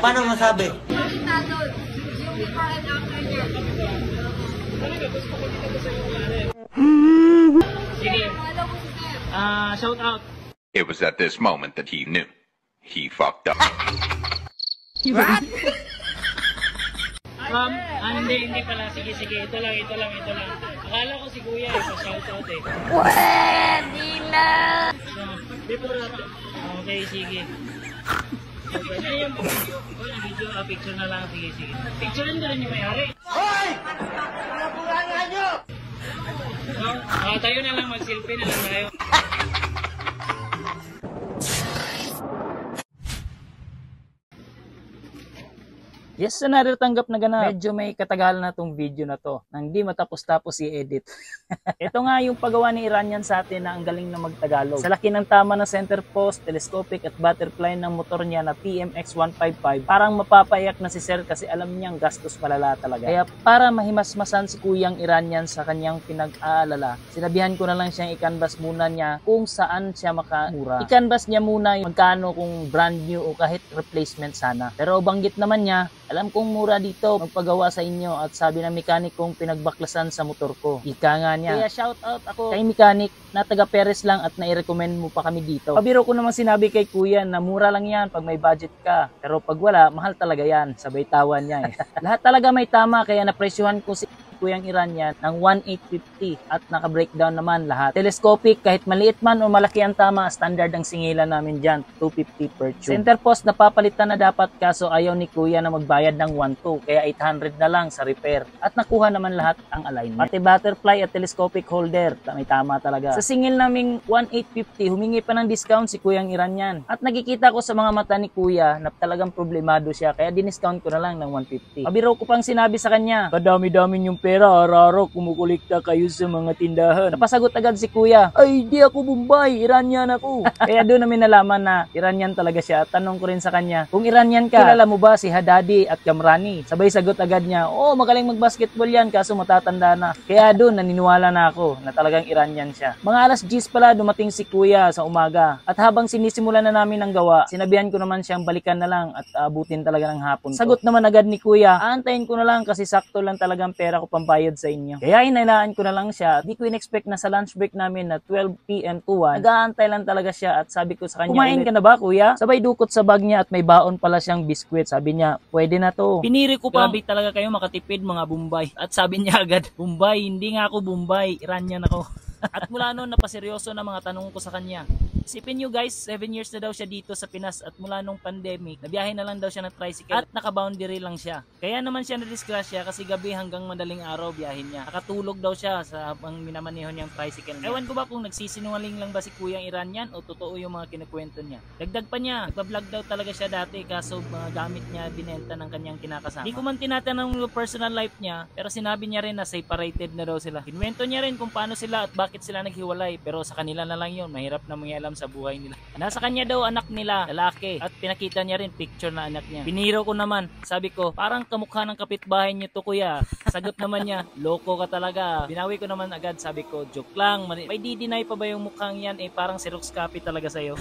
Paano masabi? Sige. Shout out. It was at this moment that he knew. He fucked up. Hindi pala. Sige. Ito lang. Akala ko si Kuya pa-shout out eh. Pwede na! Okay, sige. Ayun po. Video, picture na lang. Sige. Picturean ko rin yung mayari. Hoy! Napulangan nyo! Tayo na lang, mag-selfie na lang tayo. Yes, tanggap na ganap. Medyo may katagalan na tong video na to. Nang di matapos-tapos i-edit. Ito nga yung paggawa ni Iranian sa atin na ang galing na magtagalog. Sa laki ng tama ng center post, telescopic at butterfly ng motor niya na PMX 155, parang mapapaiyak na si Sir kasi alam niyang gastos palala talaga. Kaya para mahimasmasan si Kuyang Iranian sa kanyang pinag-aalala, sinabihan ko na lang siyang i-canvas muna niya kung saan siya makamura. I-canvas niya muna yung magkano kung brand new o kahit replacement sana. Pero banggit naman niya, alam kong mura dito magpagawa sa inyo at sabi ng mekanik kong pinagbaklasan sa motor ko. Ika nga niya. Kaya shout out ako kay mekanik na taga Perez lang at nai-recommend mo pa kami dito. Pabiro ko naman sinabi kay Kuya na mura lang yan pag may budget ka. Pero pag wala, mahal talaga yan. Sabay tawan niya eh. Lahat talaga may tama kaya napresyuhan ko si Kuyang Iranian ng 1,850 at naka-breakdown naman lahat. Telescopic, kahit maliit man o malaki ang tama, standard ang singilan namin dyan, 250 per tube. Center post napapalitan na dapat kaso ayaw ni Kuya na magbayad ng 1,200 kaya 800 na lang sa repair. At nakuha naman lahat ang alignment. Pati butterfly at telescopic holder, may tama talaga. Sa singil naming 1,850, humingi pa ng discount si Kuyang Iranian. At nakikita ko sa mga mata ni Kuya na talagang problemado siya kaya diniscount ko na lang ng 150. Pabiro ko pang sinabi sa kanya, kadami-dami yung pera, araw-araw kumukulikta kayo sa mga tindahan. Napasagot agad si Kuya, ay di ako Bombay, Iranian ako. Kaya doon namin nalaman na Iranian talaga siya. Tanong ko rin sa kanya, kung Iranian ka, kilala mo ba si Haddadi at Kamrani? Sabay sagot agad niya, magaling magbasketball yan kaso matatanda na. Kaya doon naniniwala na ako na talagang Iranian siya. Mga alas 10 pala dumating si Kuya sa umaga. At habang sinisimulan na namin ang gawa, sinabihan ko naman siyang balikan na lang at abutin talaga ng hapon. Sagot naman agad ni Kuya, aantayin ko na lang kasi sakto lang talagang pera ko pambayad sa inyo. Kaya inailaan ko na lang siya. Di ko in-expect na sa lunch break namin na 12 PM to 1. Nag-aantay lang talaga siya at sabi ko sa kanya, kumain ka na ba Kuya? Sabay dukot sa bag niya at may baon pala siyang biskwit. Sabi niya, pwede na to. Piniri ko pa. Grabe talaga kayo makatipid mga Bombay. At sabi niya agad, Bombay, hindi nga ako Bombay. Iranian ako. At mula noon napaseryoso na mga tanong ko sa kanya. Isipin nyo guys, 7 years na daw siya dito sa Pinas at mula nung pandemic, nabiyahe na lang daw siya ng tricycle at naka-boundary lang siya. Kaya naman siya na-disgrasya kasi gabi hanggang madaling araw biyahin niya. Nakatulog daw siya sa habang minamaneho niyang tricycle niya. Ewan ko ba kung nagsisinungaling lang ba si Kuyang Iranian o totoo yung mga kinukwento niya. Dagdag pa niya, nagpa-vlog daw talaga siya dati kaso mga gamit niya binenta ng kanyang kinakasama. Di ko man tinatanong yung personal life niya pero sinabi niya rin na separated na daw sila. Kinuwento niya rin kung paano sila at bakit sila naghiwalay pero sa kanila na lang yun, mahirap na mangialam sa buhay nila. Nasa kanya daw anak nila, lalaki, at pinakita niya rin picture na anak niya. Piniro ko naman, sabi ko, parang kamukha ng kapitbahay niyo to Kuya. Sagot naman niya, loko ka talaga. Binawi ko naman agad, sabi ko, joke lang, may di-deny pa ba yung mukhang yan, parang Xerox copy talaga sa'yo.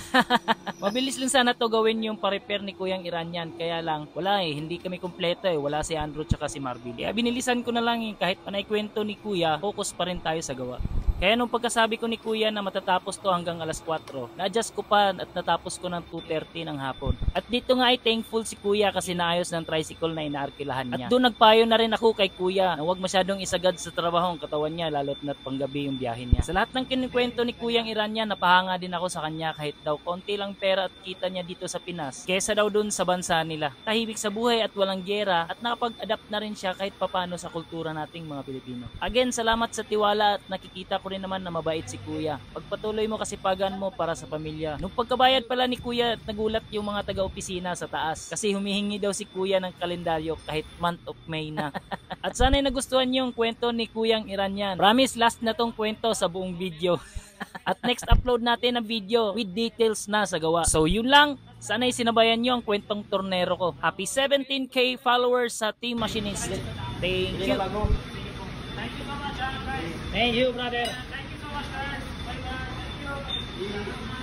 Mabilis lang sana to gawin yung pa-repair ni Kuyang Iranian, kaya lang, wala hindi kami kompleto wala si Andrew tsaka si Marvin. Kaya binilisan ko na lang kahit panay kwento ni Kuya, focus pa rin tayo sa gawa. Kaya nung pagkasabi ko ni Kuya na matatapos to hanggang alas 4, na-adjust ko pa at natapos ko ng 2:30 ng hapon. At dito nga ay thankful si Kuya kasi naayos ng tricycle na inaarkilahan niya. At doon nagpayo na rin ako kay Kuya na huwag masyadong isagad sa trabaho ang katawan niya lalo't na't panggabi yung biyahe niya. Sa lahat ng kinikwento ni Kuyang Iranian, napahanga din ako sa kanya kahit daw konti lang pera at kita niya dito sa Pinas kesa daw doon sa bansa nila. Tahimik sa buhay at walang giyera at nakapag-adapt na rin siya kahit papano sa kultura nating mga Pilipino. Again, salamat sa tiwala at nakikita ko rin naman na mabait si Kuya. Pagpatuloy mo kasipagan mo para sa pamilya. Nung pagkabayad pala ni Kuya, nagulat yung mga taga-opisina sa taas kasi humihingi daw si Kuya ng kalendaryo kahit month of May na. At sana'y nagustuhan niyo yung kwento ni Kuyang Iranian. Promise, last na tong kwento sa buong video. At next upload natin ang video with details na sa gawa. So yun lang. Sana'y sinabayan nyo ang kwentong tornero ko. Happy 17K followers sa Team Machinist. Thank you. Thank you, brother. Thank you so much, sir. Bye-bye.